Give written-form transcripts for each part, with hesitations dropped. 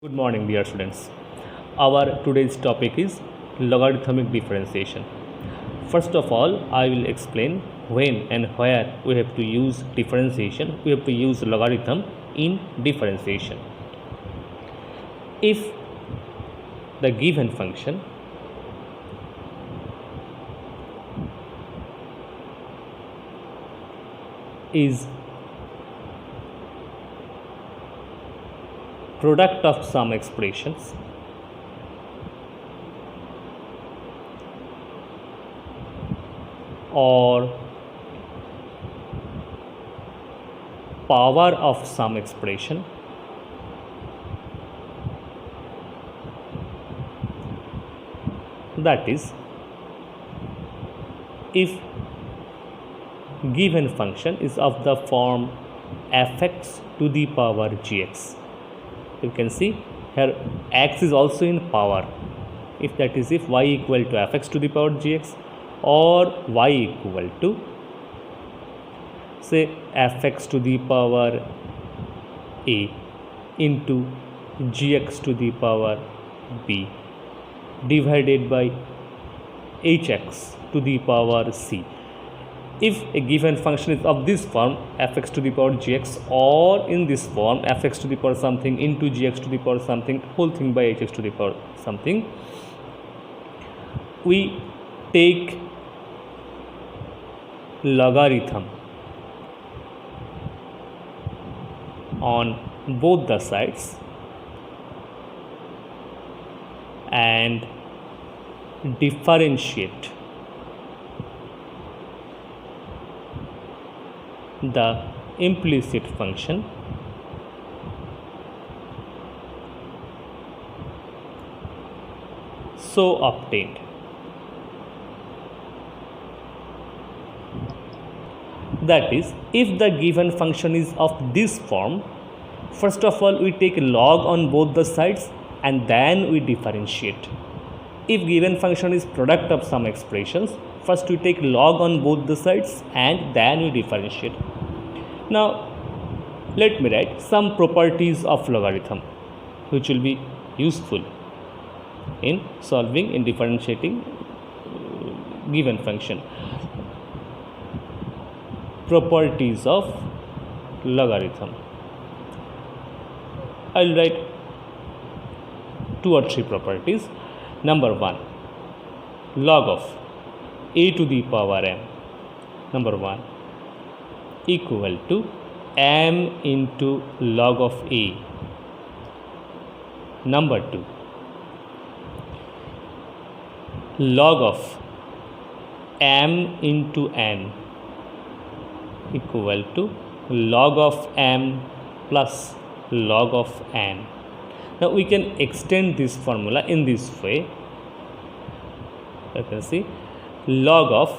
Good morning, dear students. Our today's topic is logarithmic differentiation. First of all, I will explain when and where we have to use differentiation. We have to use logarithm in differentiation. If the given function is product of some expressions or power of some expression, that is, if given function is of the form fx to the power gx. You can see here x is also in power, if that is if y equal to fx to the power gx or y equal to say fx to the power a into gx to the power b divided by hx to the power c. If a given function is of this form fx to the power gx, or in this form fx to the power something into gx to the power something whole thing by hx to the power something, we take logarithm on both the sides and differentiate the implicit function so obtained. That is, if the given function is of this form, first of all we take log on both the sides and then we differentiate. If given function is product of some expressions, first we take log on both the sides and then we differentiate. Now let me write some properties of logarithm which will be useful in solving, in differentiating given function. Properties of logarithm. I will write 2 or 3 properties. Number 1, log of a to the power m, number 1, equal to m into log of a. Number 2, log of m into n equal to log of m plus log of n. Now we can extend this formula in this way. You can see log of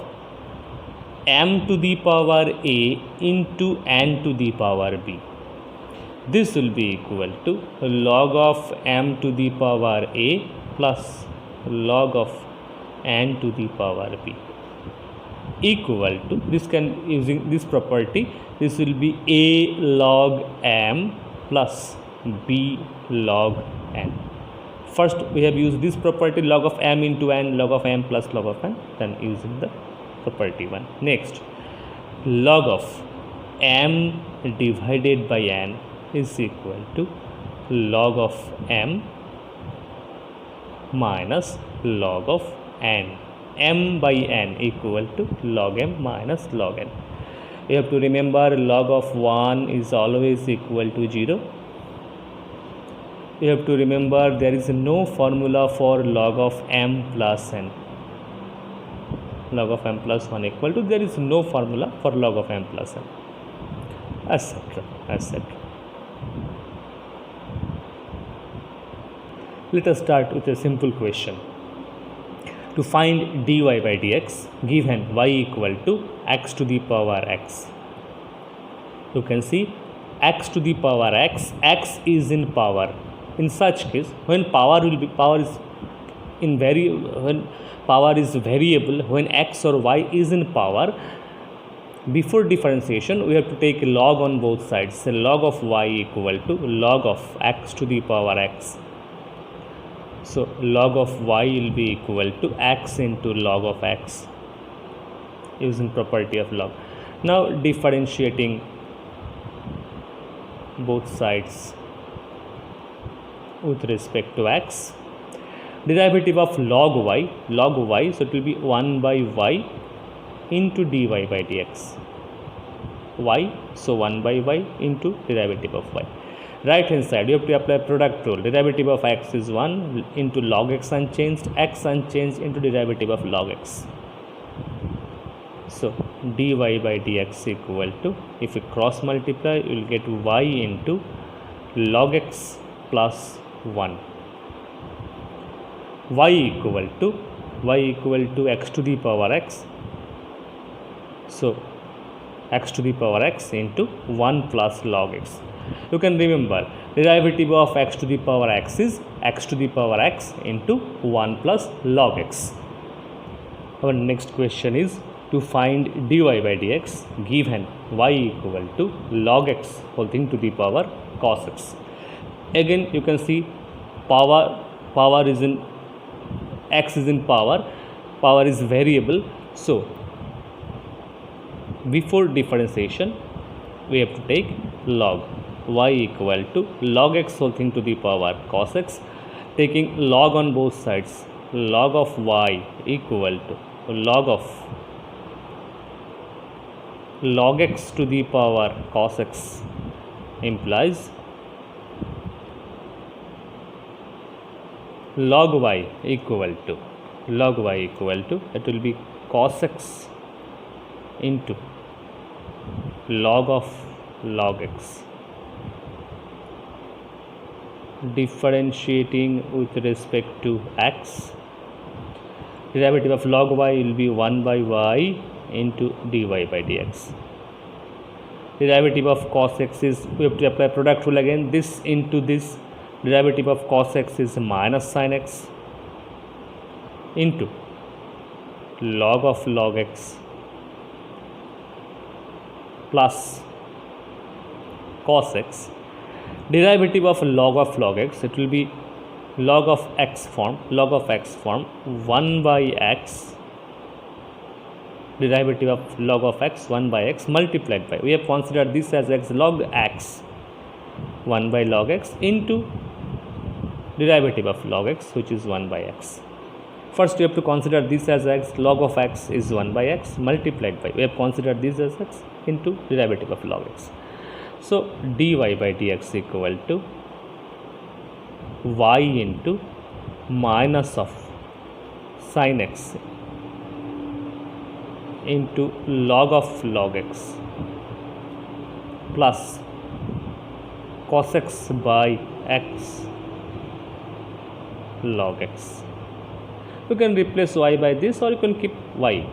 m to the power a into n to the power b. This will be equal to log of m to the power a plus log of n to the power b, equal to, this can, using this property, this will be a log m plus b log n. First we have used this property log of m into n, log of m plus log of n, then using the property 1. Next, log of m divided by n is equal to log of m minus log of n. M by n equal to log m minus log n. You have to remember log of 1 is always equal to 0. You have to remember there is no formula for log of m plus n. Log of m plus 1 equal to, there is no formula for log of m plus n, etc. etc. Let us start with a simple question. To find dy by dx given y equal to x to the power x. You can see x to the power x, x is in power. In such case, when power is variable, when x or y is in power, Before differentiation, we have to take log on both sides. So log of y equal to log of x to the power x. So log of y will be equal to x into log of x, using property of log. Now differentiating both sides with respect to x, derivative of log y, so it will be 1 by y into dy by dx. Y, so 1 by y into derivative of y. Right hand side, you have to apply product rule. Derivative of x is 1 into log x unchanged into derivative of log x. So dy by dx equal to, if you cross multiply, you will get y into log x plus 1. Y equal to x to the power x. So x to the power x into 1 plus log x. You can remember, derivative of x to the power x is x to the power x into 1 plus log x. Our next question is to find dy by dx given y equal to log x whole thing to the power cos x. Again you can see power is in x is in power is variable. So before differentiation we have to take log y equal to log x whole thing to the power cos x, taking log on both sides. Log of y equal to log x to the power cos x implies log y equal to it will be cos x into log of log x. Differentiating with respect to x, derivative of log y will be 1 by y into dy by dx. Derivative of cos x is, we have to apply product rule again, this into this. Derivative of cos x is minus sin x into log of log x plus cos x. Derivative of log x, it will be log of x form 1 by x, derivative of log of x 1 by x multiplied by, we have considered this as x log x, 1 by log x into derivative of log x which is 1 by x. First you have to consider this as x, log of x is 1 by x multiplied by, we have considered this as x into derivative of log x. So dy by dx equal to y into minus of sin x into log of log x plus cos x by x log x. You can replace y by this or you can keep y,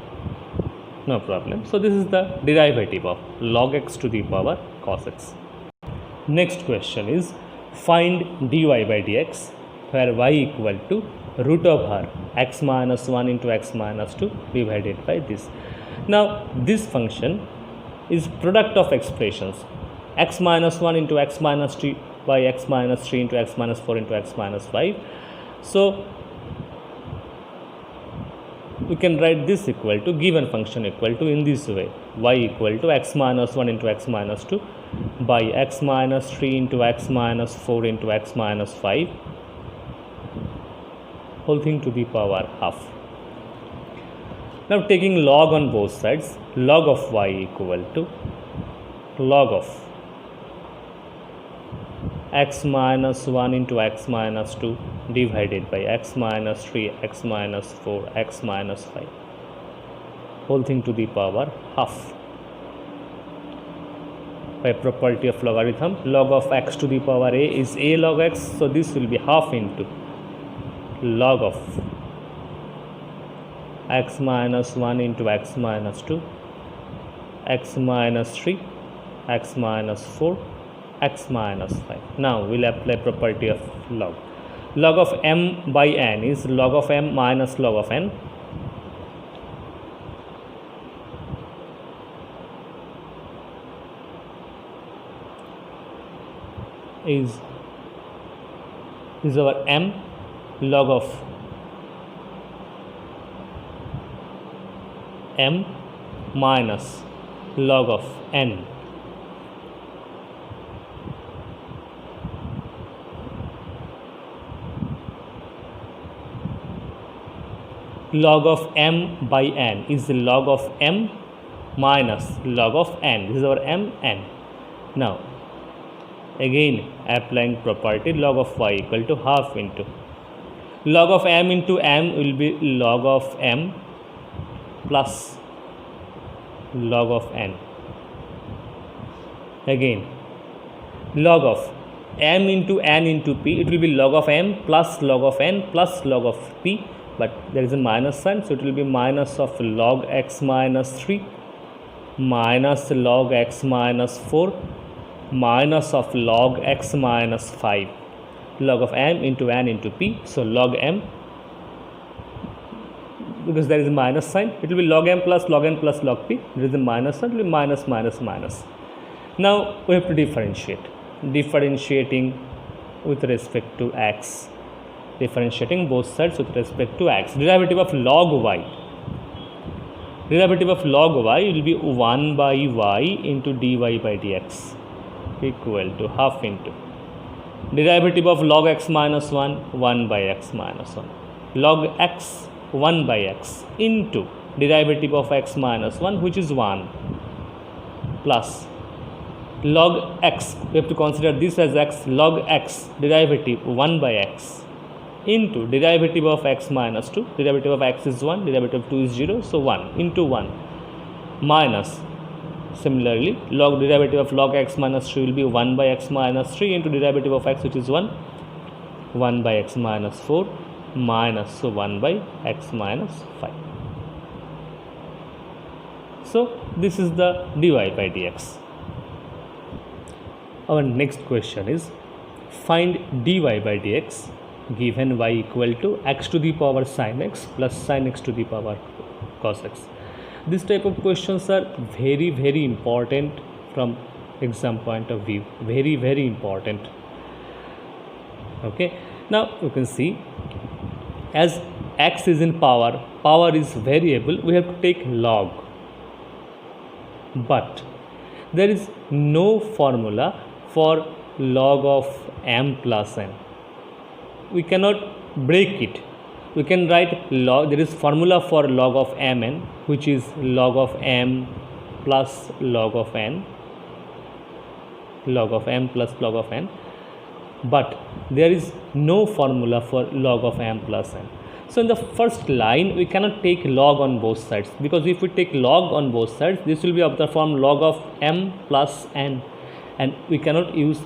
no problem. So this is the derivative of log x to the power cos x. Next question is find dy by dx where y equal to root over x minus 1 into x minus 2 divided by this. Now this function is product of expressions x minus 1 into x minus 2 by x minus 3 into x minus 4 into x minus 5. So we can write this equal to given function equal to in this way, y equal to x minus 1 into x minus 2 by x minus 3 into x minus 4 into x minus 5 whole thing to the power half. Now taking log on both sides, log of y equal to log of x minus 1 into x minus 2 divided by x minus 3, x minus 4, x minus 5 whole thing to the power half. By property of logarithm, log of x to the power a is a log x, so this will be half into log of x minus 1 into x minus 2, x minus 3, x minus 4, x minus 5. Now we'll apply property of log. Log of m by n is log of m minus log of n. is our m log of m minus log of n. Log of m by n is the log of m minus log of n. This is our m n. Now again applying property log of y equal to half into log of m into m will be log of m plus log of n. Again log of m into n into p, it will be log of m plus log of n plus log of p, but there is a minus sign, so it will be minus of log x minus 3 minus log x minus 4 minus of log x minus 5, log of m into n into p. So log m, because there is a minus sign, it will be log m plus log n plus log p. There is a minus sign, it will be minus minus minus. Now we have to differentiating with respect to x, differentiating both sides with respect to x. Derivative of log y, derivative of log y will be 1 by y into dy by dx equal to half into derivative of log x minus 1 by x minus 1, log x 1 by x into derivative of x minus 1, which is 1, plus log x, we have to consider this as x, log x derivative 1 by x into derivative of x minus 2, derivative of x is 1, derivative of 2 is 0, so 1 into 1 minus, similarly log derivative of log x minus 3 will be 1 by x minus 3 into derivative of x, which is 1 by x minus 4 minus, so 1 by x minus 5. So this is the dy by dx. Our next question is find dy by dx given y equal to x to the power sin x plus sin x to the power cos x. This type of questions are very important from exam point of view, very important. Okay, now you can see as x is in power, power is variable, we have to take log, but there is no formula for log of m plus n. We cannot break it. We can write log, there is formula for log of mn, which is log of m plus log of n, log of m plus log of n, but there is no formula for log of m plus n. So in the first line we cannot take log on both sides, because if we take log on both sides, this will be of the form log of m plus n, and we cannot use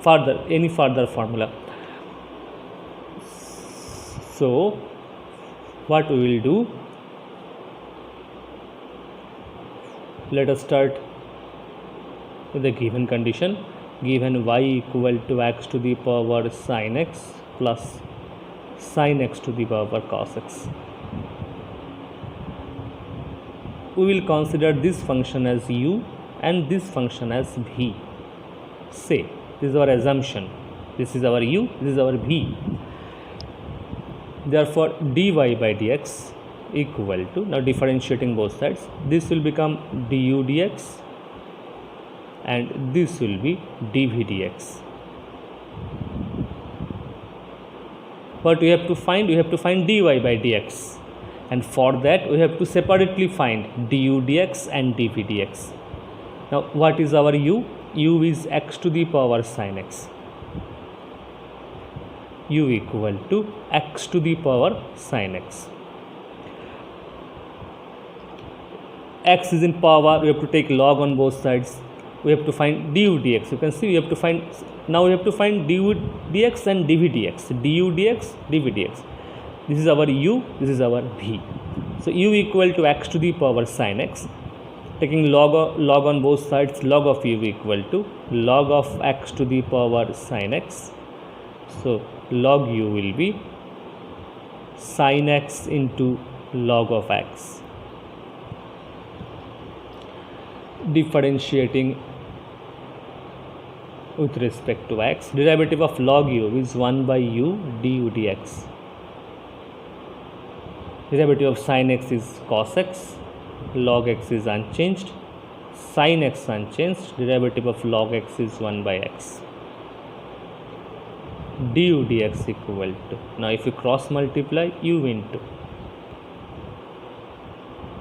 any further formula. So what we will do, let us start with the given condition. Given y equal to x to the power sin x plus sin x to the power cos x, we will consider this function as u and this function as v. Say this is our assumption, this is our u, this is our v. Therefore dy by dx equal to, now differentiating both sides, this will become du dx and this will be dv dx. What we have to find? We have to find dy by dx, and for that we have to separately find du dx and dv dx. Now what is our u? U is x to the power sin x. U equal to x to the power sin x. X is in power, we have to take log on both sides. We have to find du dx. You can see we have to find, now we have to find du dx and dv dx. Du dx, dv dx. This is our u, this is our v. So u equal to x to the power sin x. Taking log on both sides, log of u equal to log of x to the power sin x. So log u will be sin x into log of x. with respect to x. Derivative of log u is 1 by u du dx. Derivative of sin x is cos x. Log x is unchanged. Sin x unchanged. Derivative of log x is 1 by x. Du dx equal to, now if you cross multiply, u into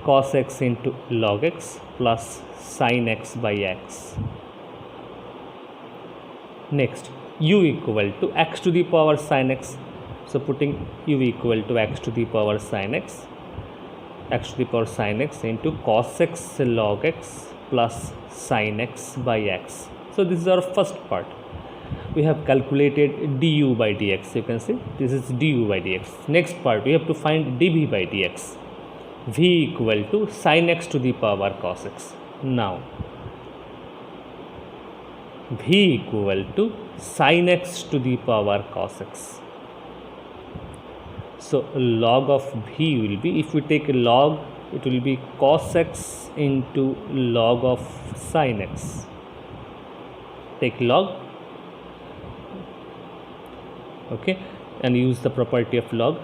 cos x into log x plus sin x by x. Next, u equal to x to the power sin x. So putting u equal to x to the power sin x, x to the power sin x into cos x log x plus sin x by x. So this is our first part. We have calculated du by dx. You can see this is du by dx. Next part, we have to find dv by dx. V equal to sin x to the power cos x. Now v equal to sin x to the power cos x. So log of v will be, if we take a log, it will be cos x into log of sin x. Take log, okay, and use the property of log,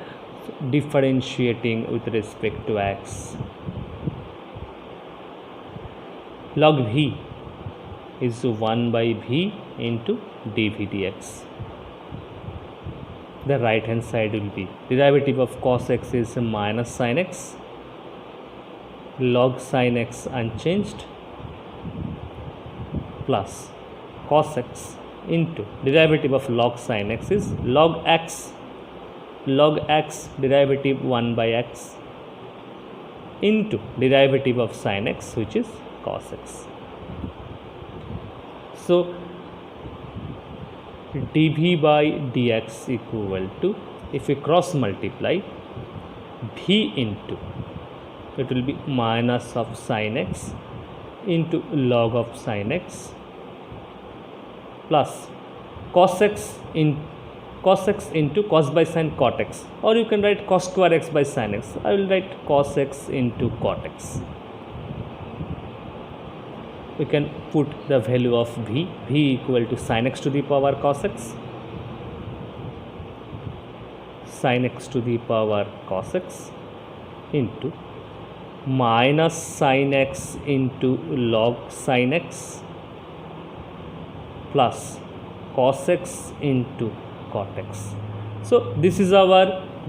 differentiating with respect to x. Log v is 1 by v into dv dx. The right hand side will be, derivative of cos x is minus sin x, log sin x unchanged, plus cos x into derivative of log sin x is log x, derivative 1 by x into derivative of sin x, which is cos x. So dv by dx equal to, if we cross multiply, v into, it will be minus of sin x into log of sin x plus cos x into cos by sin cot x, or you can write cos square x by sin x. I will write cos x into cot x. We can put the value of v equal to sin x to the power cos x, sin x to the power cos x into minus sin x into log sin x plus cos x into cot x. So this is our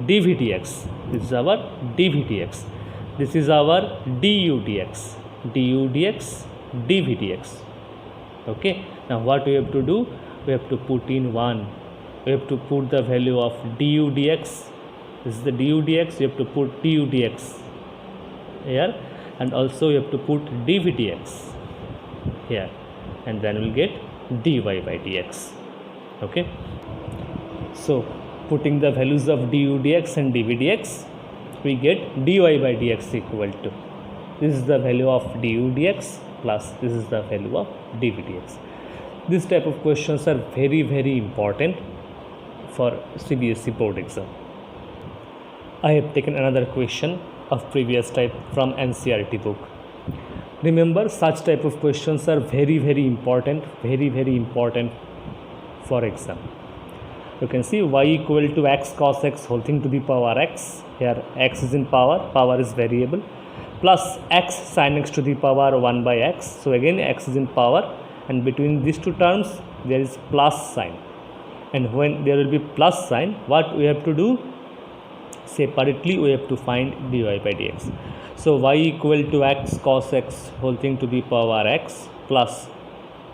dv dx, this is our dv dx, this is our du dx, dv dx. Okay, now what we have to do, we have to put in 1, we have to put the value of du dx, this is the du dx, you have to put du dx here, and also you have to put dv dx here, and then we'll get dy by dx. Okay, so putting the values of du dx and dv dx, we get dy by dx equal to, this is the value of du dx plus this is the value of dv dx. This type of questions are very important for CBSE board exam. I have taken another question of previous type from NCERT book. Remember, such type of questions are very important, very important for exam. You can see y equal to x cos x whole thing to the power x. Here x is in power is variable, plus x sin x to the power 1 by x. So again x is in power, and between these two terms there is plus sign, and when there will be plus sign, what we have to do, separately we have to find dy by dx. So y equal to x cos x whole thing to the power x plus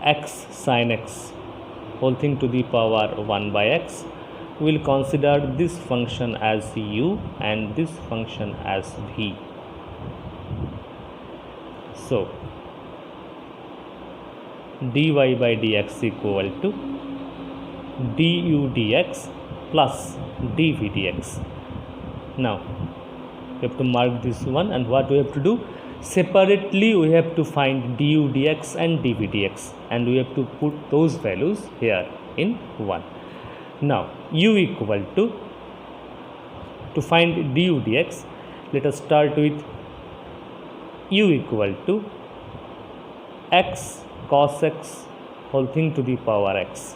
x sin x whole thing to the power 1 by x. We will consider this function as u and this function as v. So dy by dx equal to du dx plus dv dx. Now we have to mark this one, and what we have to do, separately we have to find du dx and dv dx, and we have to put those values here in 1. Now u equal to find du dx, let us start with u equal to x cos x whole thing to the power x.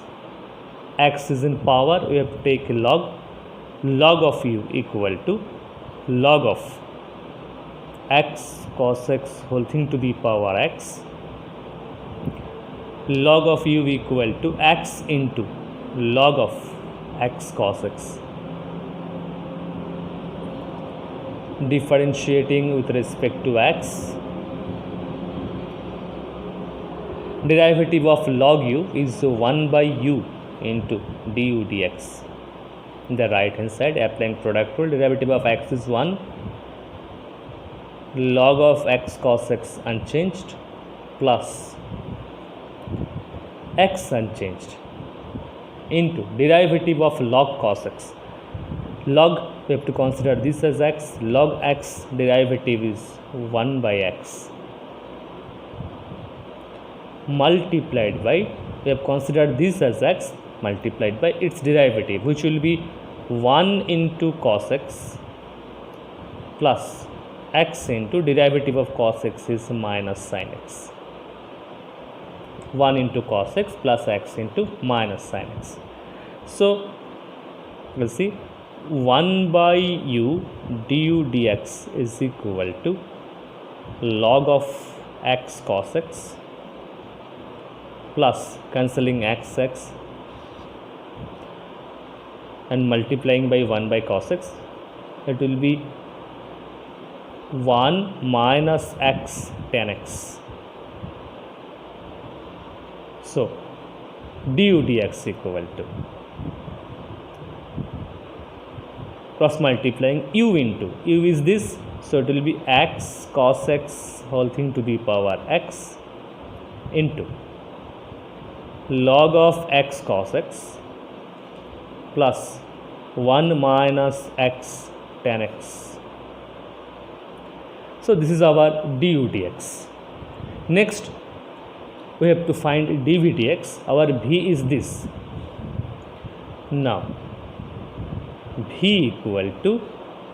X is in power, we have to take log. Log of u equal to log of x cos x whole thing to the power x. Log of u equal to x into log of x cos x. Differentiating with respect to x. Derivative of log u is 1 by u into du dx. In the right hand side, applying product rule, derivative of x is 1, log of x cos x unchanged plus x unchanged into derivative of log cos x. Log, we have to consider this as x, log x derivative is 1 by x multiplied by, we have considered this as x multiplied by its derivative, which will be 1 into cos x plus x into derivative of cos x is minus sin x. 1 into cos x plus x into minus sin x. So we'll see 1 by u du dx is equal to log of x cos x plus cancelling x and multiplying by 1 by cos x, it will be 1 minus x tan x. So du dx equal to cross multiplying u into u is this, so it will be x cos x whole thing to the power x into log of x cos x plus 1 minus x tan x. So this is our du dx. Next we have to find dv dx. Our v is this. Now v equal to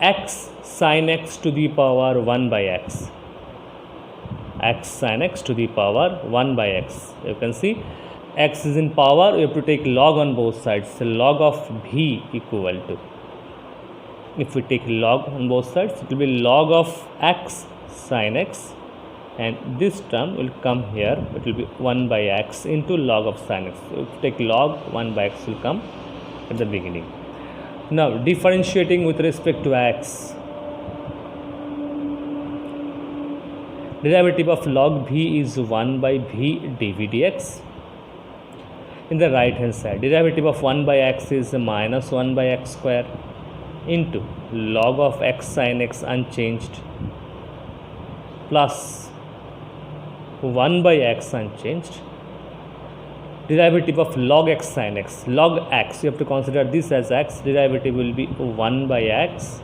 x sin x to the power 1 by x. X sin x to the power 1 by x. You can see x is in power, we have to take log on both sides. So log of v equal to, if we take log on both sides, it will be log of x sin x, and this term will come here, it will be 1 by x into log of sin x. So if you take log, 1 by x will come at the beginning. Now differentiating with respect to x, derivative of log v is 1 by v dv dx. In the right hand side, derivative of 1 by x is minus 1 by x square into log of x sin x unchanged plus 1 by x unchanged, derivative of log x sin x. Log x, you have to consider this as x, derivative will be 1 by x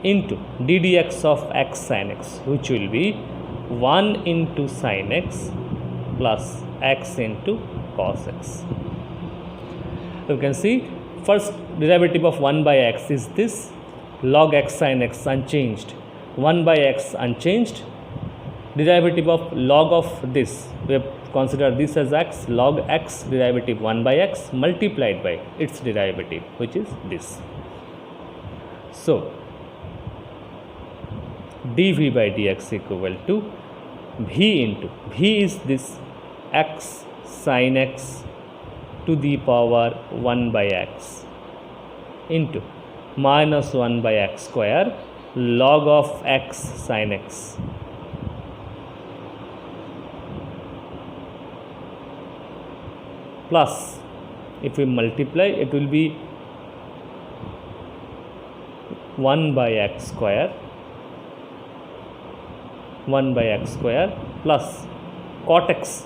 into ddx of x sin x, which will be 1 into sin x plus x into cos x. You can see first derivative of 1 by x is this, log x sin x unchanged, 1 by x unchanged, derivative of log of this, we have considered this as x, log x derivative 1 by x multiplied by its derivative, which is this. So dv by dx equal to v into, v is this x sin x to the power 1 by x into minus 1 by x square log of x sin x plus, if we multiply, it will be 1 by x square, 1 by x square plus cot x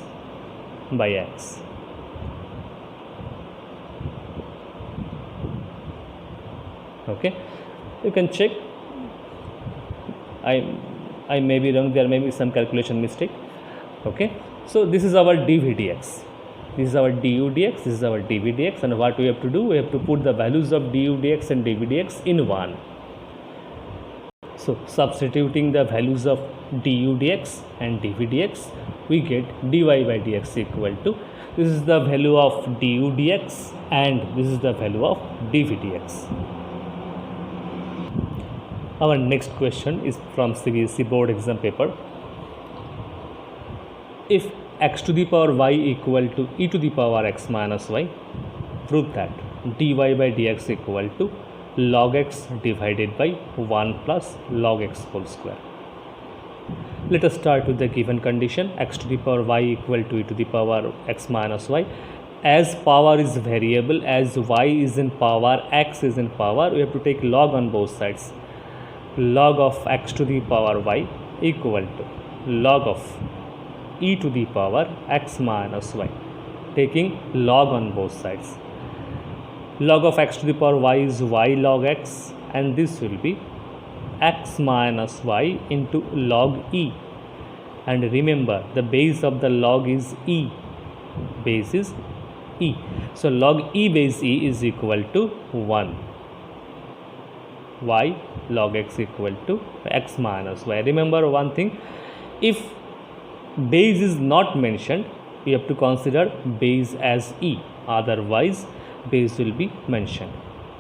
by x. Okay, you can check. I may be wrong, there may be some calculation mistake. Okay, so this is our dv dx, this is our du dx, this is our dv dx, and what we have to do, we have to put the values of du dx and dv dx in 1. So substituting the values of du dx and dv dx, we get dy by dx equal to, this is the value of du dx and this is the value of dv dx. Our next question is from CBSE board exam paper. If x to the power y equal to e to the power x minus y, prove that dy by dx equal to log x divided by 1 plus log x whole square. Let us start with the given condition, x to the power y equal to e to the power x minus y. As power is variable, as y is in power, x is in power, we have to take log on both sides. Log of x to the power y equal to log of e to the power x minus y, taking log on both sides. Log of x to the power y is y log x, and this will be x minus y into log e. And remember, the base of the log is e, base is e. So log e base e is equal to 1. Y log x equal to x minus y. Remember one thing, if base is not mentioned, we have to consider base as e, otherwise base will be mentioned.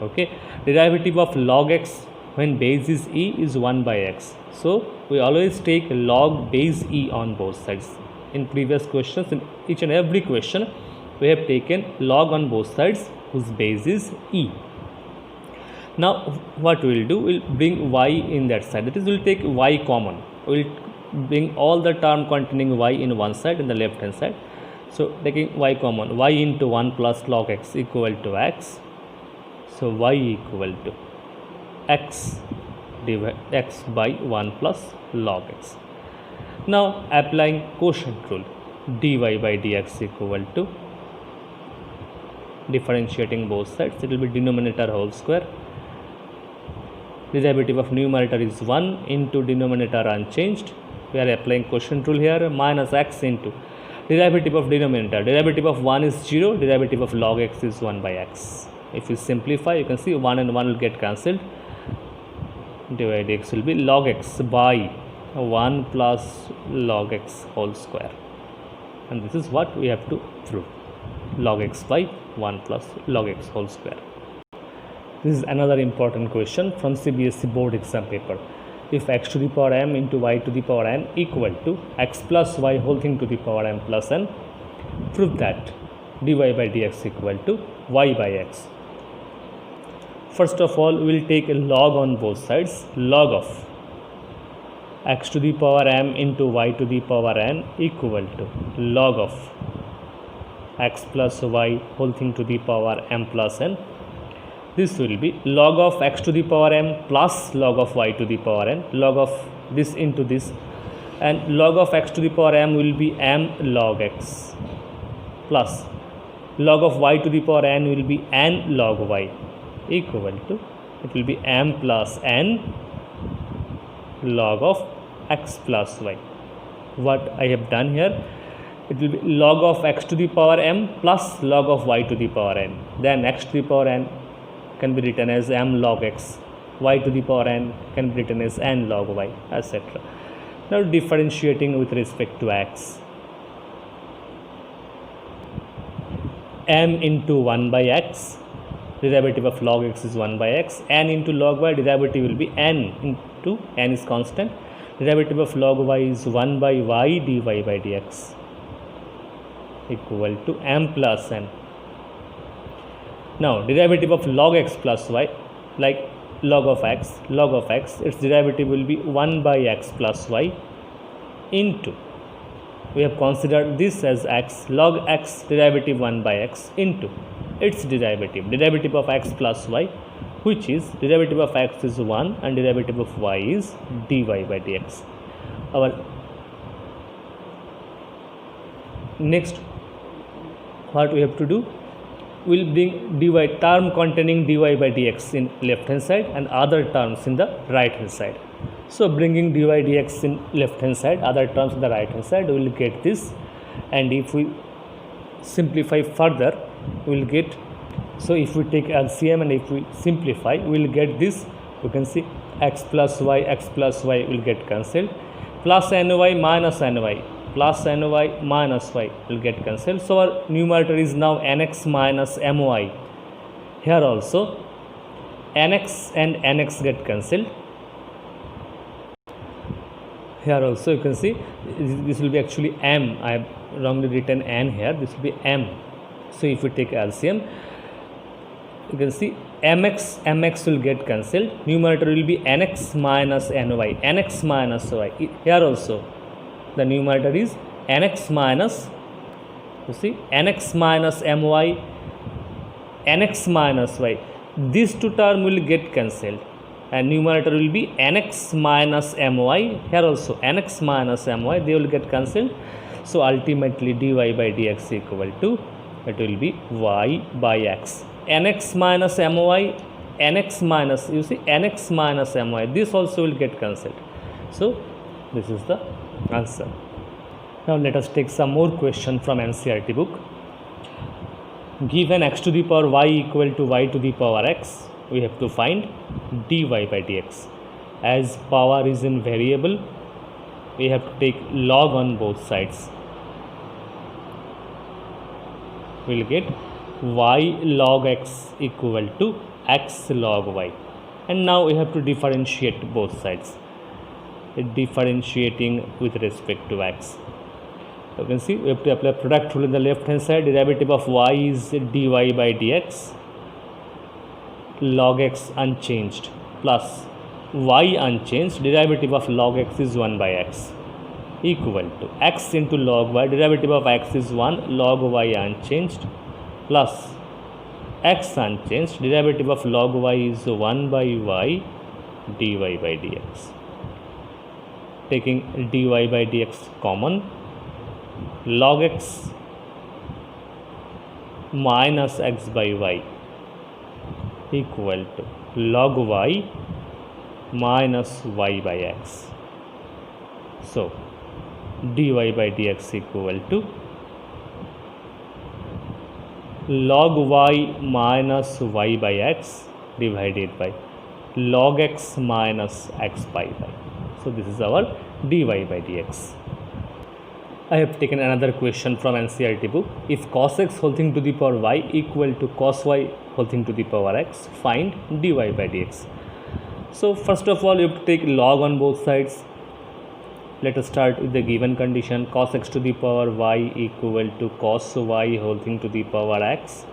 Okay, derivative of log x when base is e is 1 by x. So we always take log base e on both sides. In previous questions, in each and every question, we have taken log on both sides whose base is e. Now what we will do, we will bring y in that side, that is, we will take y common. We will bring all the term containing y in one side, in the left hand side. So taking y common, y into 1 plus log x equal to x. So y equal to x divided x by 1 plus log x. Now applying quotient rule, dy by dx equal to, differentiating both sides, it will be denominator whole square. Derivative of numerator is 1 into denominator unchanged. We are applying quotient rule here, minus x into derivative of denominator. Derivative of 1 is 0, derivative of log x is 1 by x. If you simplify, you can see 1 and 1 will get cancelled. Dy by dx will be log x by 1 plus log x whole square. And this is what we have to prove, log x by 1 plus log x whole square. This is another important question from CBSE board exam paper. If x to the power m into y to the power n equal to x plus y whole thing to the power m plus n, prove that dy by dx equal to y by x. First of all, we will take a log on both sides. Log of x to the power m into y to the power n equal to log of x plus y whole thing to the power m plus n. This will be log of x to the power m plus log of y to the power n, log of this into this, and log of x to the power m will be m log x, plus log of y to the power n will be n log y, equal to, it will be m plus n log of x plus y. What I have done here, it will be log of x to the power m plus log of y to the power n. Then x to the power n can be written as m log x, y to the power n can be written as n log y, etc. Now differentiating with respect to x, m into 1 by x, derivative of log x is 1 by x, n into log y, derivative will be n into, n is constant, derivative of log y is 1 by y dy by dx, equal to m plus n. Now derivative of log x plus y, like log of x, its derivative will be 1 by x plus y into, we have considered this as x, log x derivative 1 by x into its derivative of x plus y, which is derivative of x is 1 and derivative of y is dy by dx. Our next, what we have to do, we will bring dy, term containing dy by dx in left hand side and other terms in the right hand side. So bringing dy dx in left hand side, other terms in the right hand side, we will get this, and if we simplify further, we will get, so if we take LCM and if we simplify, we will get this You can see x plus y will get cancelled, plus ny minus ny, plus ny minus y will get cancelled. So our numerator is now nx minus my. Here also nx and nx get cancelled. Here also you can see this will be actually m. I have wrongly written n here. This will be m. So if we take LCM, you can see mx will get cancelled. Numerator will be nx minus ny, nx minus y. Here also the numerator is nx minus, you see, nx minus my, nx minus y. These two terms will get cancelled and numerator will be nx minus my. Here also nx minus my, they will get cancelled. So ultimately dy by dx equal to, it will be y by x. Nx minus my, nx minus, you see, nx minus my, this also will get cancelled. So this is the answer. Now let us take some more question from NCERT book. Given x to the power y equal to y to the power x, we have to find dy by dx. As power is in variable, we have to take log on both sides. We will get y log x equal to x log y. And now we have to differentiate both sides. Differentiating with respect to x. You can see we have to apply product rule in the left hand side. Derivative of y is dy by dx, log x unchanged, plus y unchanged, derivative of log x is 1 by x, equal to x into log y, derivative of x is 1, log y unchanged, plus x unchanged, derivative of log y is 1 by y, dy by dx. Taking dy by dx common, log x minus x by y equal to log y minus y by x. So dy by dx equal to log y minus y by x divided by log x minus x by y. So this is our dy by dx. I have taken another question from NCERT book. If cos x whole thing to the power y equal to cos y whole thing to the power x, find dy by dx. So first of all, you have to take log on both sides. Let us start with the given condition. Cos x to the power y equal to cos y whole thing to the power x.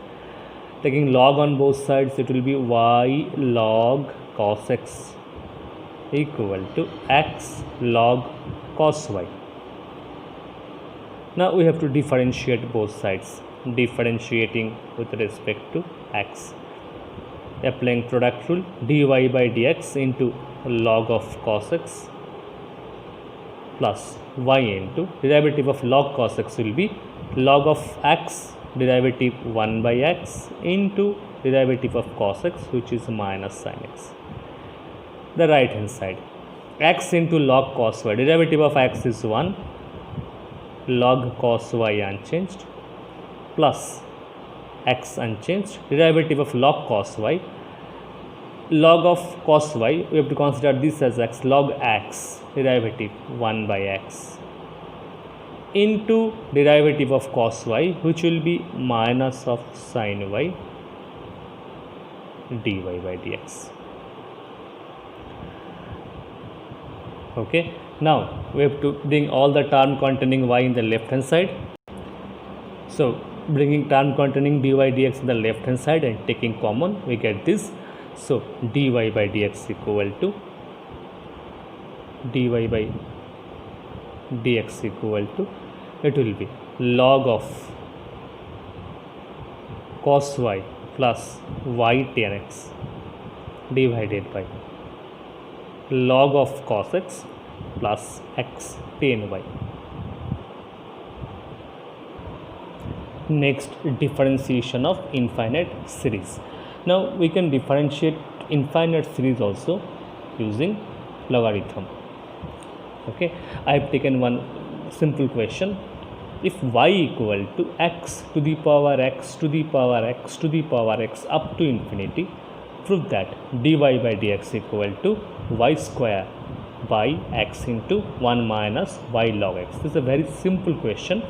Taking log on both sides, it will be y log cos x equal to x log cos y. Now we have to differentiate both sides, differentiating with respect to x. Applying product rule, dy by dx into log of cos x plus y into derivative of log cos x will be log of x, derivative 1 by x into derivative of cos x, which is minus sin x. The right hand side, x into log cos y, derivative of x is 1, log cos y unchanged, plus x unchanged, derivative of log cos y, log of cos y, we have to consider this as x, log x, derivative 1 by x, into derivative of cos y, which will be minus of sin y, dy by dx. Okay, now we have to bring all the term containing y in the left hand side. So bringing term containing dy dx in the left hand side and taking common, we get this. So dy by dx equal to dy by dx equal to, it will be log of cos y plus y tan x divided by log of cos x plus x tan y. Next, differentiation of infinite series. Now we can differentiate infinite series also using logarithm. Okay, I have taken one simple question. If y equal to x to the power x to the power x to the power x up to infinity, prove that dy by dx equal to y square by x into 1 minus y log x. This is a very simple question.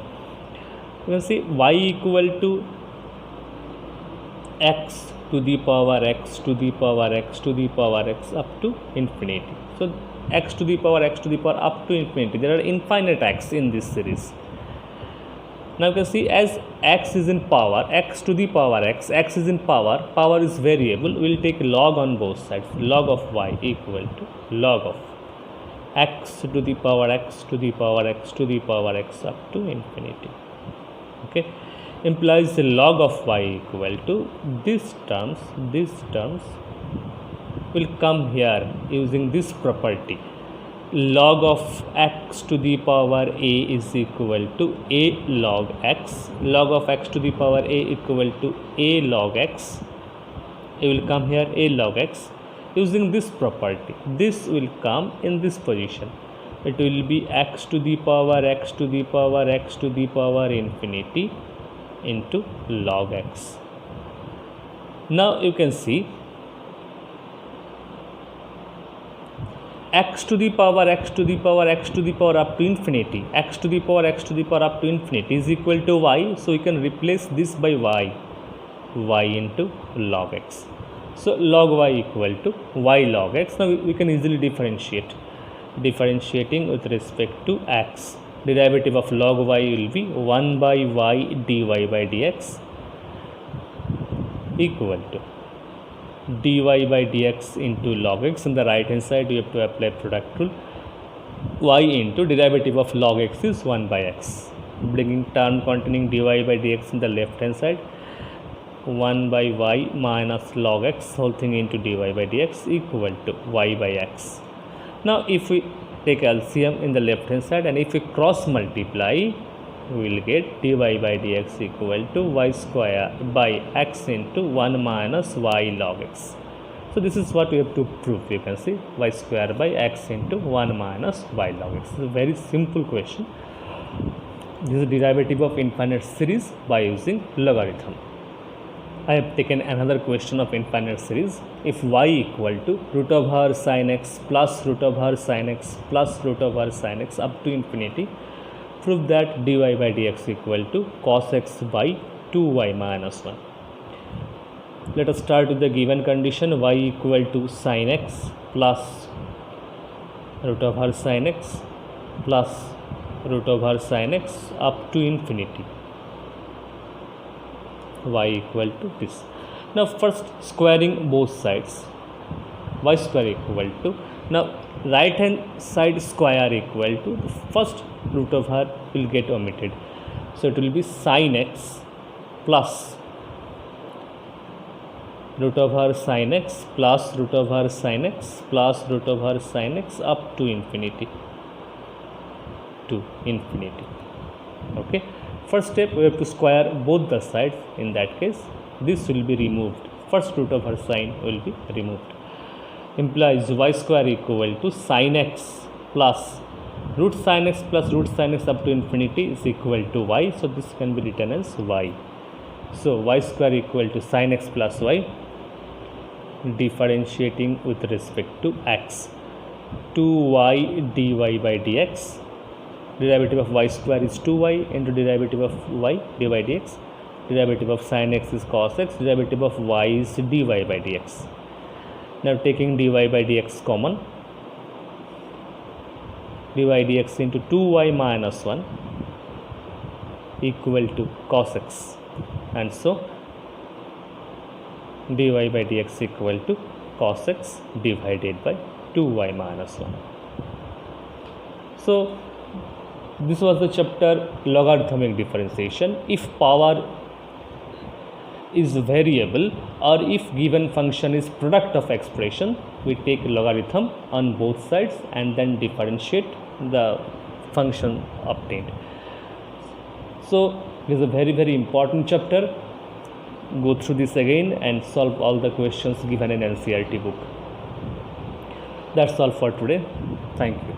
You can see y equal to x to the power x to the power x to the power x up to infinity. So x to the power up to infinity. There are infinite x in this series. Now you can see as x is in power, x to the power x is in power, power is variable, we will take log on both sides. Log of y equal to log of x to the power x to the power x to the power x up to infinity. Okay, implies the log of y equal to these terms will come here using this property. Log of x to the power a is equal to a log x. Log of x to the power a equal to a log x. It will come here a log x. Using this property, this will come in this position. It will be x to the power x to the power x to the power infinity into log x. Now you can see x to the power x to the power x to the power up to infinity, x to the power x to the power up to infinity is equal to y. So you can replace this by y into log x. So log y equal to y log x. Now we can easily differentiate. Differentiating with respect to x, derivative of log y will be 1 by y dy by dx equal to dy by dx into log x. On the right hand side we have to apply product rule. Y into derivative of log x is 1 by x, bringing term containing dy by dx in the left hand side. 1 by y minus log x whole thing into dy by dx equal to y by x. Now if we take LCM in the left hand side and if we cross multiply, we will get dy by dx equal to y square by x into 1 minus y log x. So this is what we have to prove. You can see y square by x into 1 minus y log x. This is a very simple question. This is a derivative of infinite series by using logarithm. I have taken another question of infinite series. If y equal to root of r sin x plus root of r sin x plus root of r sin x up to infinity, prove that dy by dx equal to cos x by 2y minus 1. Let us start with the given condition. Y equal to sin x plus root of r sin x plus root of r sin x up to infinity. Y equal to this. Now first squaring both sides. Y square equal to, now right hand side square equal to the first root of r will get omitted. So it will be sin x plus root of r sin x plus root of r sin x plus root of r sin x up to infinity. Okay. First step, we have to square both the sides. In that case, this will be removed. First root of r sin will be removed. Implies y square equal to sin x plus root sin x plus root sin x up to infinity is equal to y. So this can be written as y. So y square equal to sin x plus y, differentiating with respect to x, 2y dy by dx. Derivative of y square is 2y into derivative of y dy by dx. Derivative of sin x is cos x. Derivative of y is dy by dx. Now taking dy by dx common, dy dx into 2y minus 1 equal to cos x, and so dy by dx equal to cos x divided by 2y minus 1. So this was the chapter logarithmic differentiation. If power is variable or if given function is product of expression, we take logarithm on both sides and then differentiate the function obtained. So this is a very important chapter. Go through this again and solve all the questions given in NCERT book. That's all for today. Thank you.